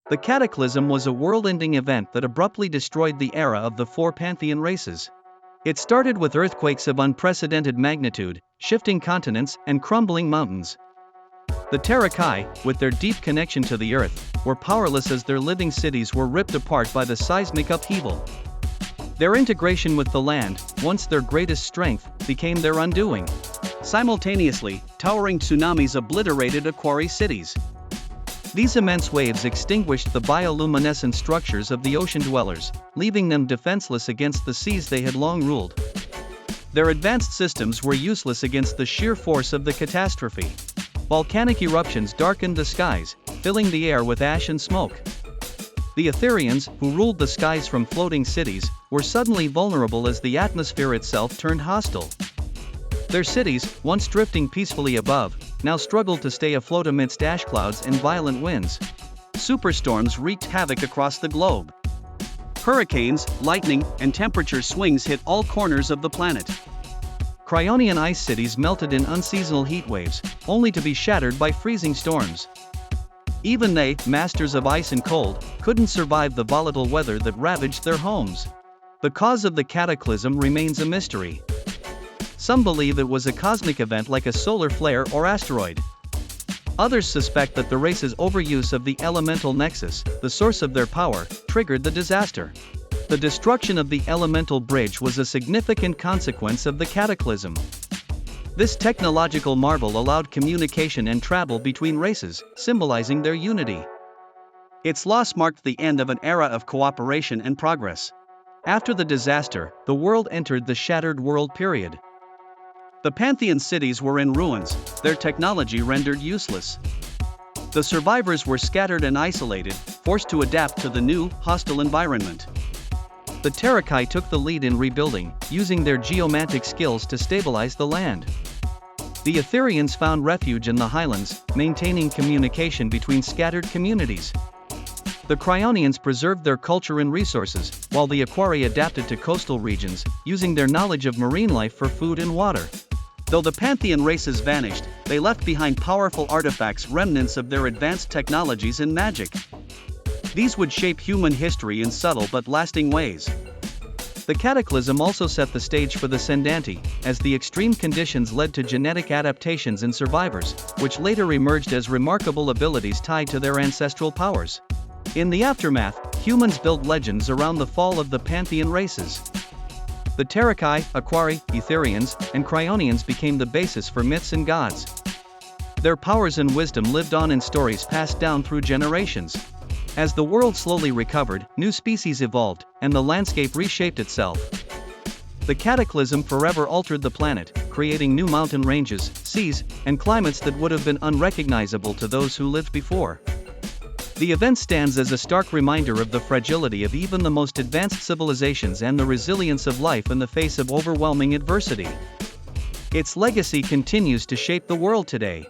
The Cataclysm was a world-ending event that abruptly destroyed the era of the four Pantheon races. It started with earthquakes of unprecedented magnitude, shifting continents and crumbling mountains. The Terrakai, with their deep connection to the earth, were powerless as their living cities were ripped apart by the seismic upheaval. Their integration with the land, once their greatest strength, became their undoing. Simultaneously, towering tsunamis obliterated Aquari cities. These immense waves extinguished the bioluminescent structures of the ocean dwellers, leaving them defenseless against the seas they had long ruled. Their advanced systems were useless against the sheer force of the catastrophe. Volcanic eruptions darkened the skies, filling the air with ash and smoke. The Aetherians, who ruled the skies from floating cities, were suddenly vulnerable as the atmosphere itself turned hostile. Their cities, once drifting peacefully above, now struggled to stay afloat amidst ash clouds and violent winds. Superstorms wreaked havoc across the globe. Hurricanes, lightning, and temperature swings hit all corners of the planet. Cryonian ice cities melted in unseasonal heat waves, only to be shattered by freezing storms. Even they, masters of ice and cold, couldn't survive the volatile weather that ravaged their homes. The cause of the cataclysm remains a mystery. Some believe it was a cosmic event like a solar flare or asteroid. Others suspect that the race's overuse of the elemental nexus, the source of their power, triggered the disaster. The destruction of the elemental bridge was a significant consequence of the cataclysm. This technological marvel allowed communication and travel between races, symbolizing their unity. Its loss marked the end of an era of cooperation and progress. After the disaster, the world entered the shattered world period. The Pantheon cities were in ruins, their technology rendered useless. The survivors were scattered and isolated, forced to adapt to the new, hostile environment. The Terrakai took the lead in rebuilding, using their geomantic skills to stabilize the land. The Aetherians found refuge in the highlands, maintaining communication between scattered communities. The Cryonians preserved their culture and resources, while the Aquari adapted to coastal regions, using their knowledge of marine life for food and water. Though the Pantheon races vanished, they left behind powerful artifacts, remnants of their advanced technologies and magic. These would shape human history in subtle but lasting ways. The Cataclysm also set the stage for the Sendanti, as the extreme conditions led to genetic adaptations in survivors, which later emerged as remarkable abilities tied to their ancestral powers. In the aftermath, humans built legends around the fall of the Pantheon races. The Terrakai, Aquari, Aetherians, and Cryonians became the basis for myths and gods. Their powers and wisdom lived on in stories passed down through generations. As the world slowly recovered, new species evolved, and the landscape reshaped itself. The Cataclysm forever altered the planet, creating new mountain ranges, seas, and climates that would have been unrecognizable to those who lived before. The event stands as a stark reminder of the fragility of even the most advanced civilizations and the resilience of life in the face of overwhelming adversity. Its legacy continues to shape the world today.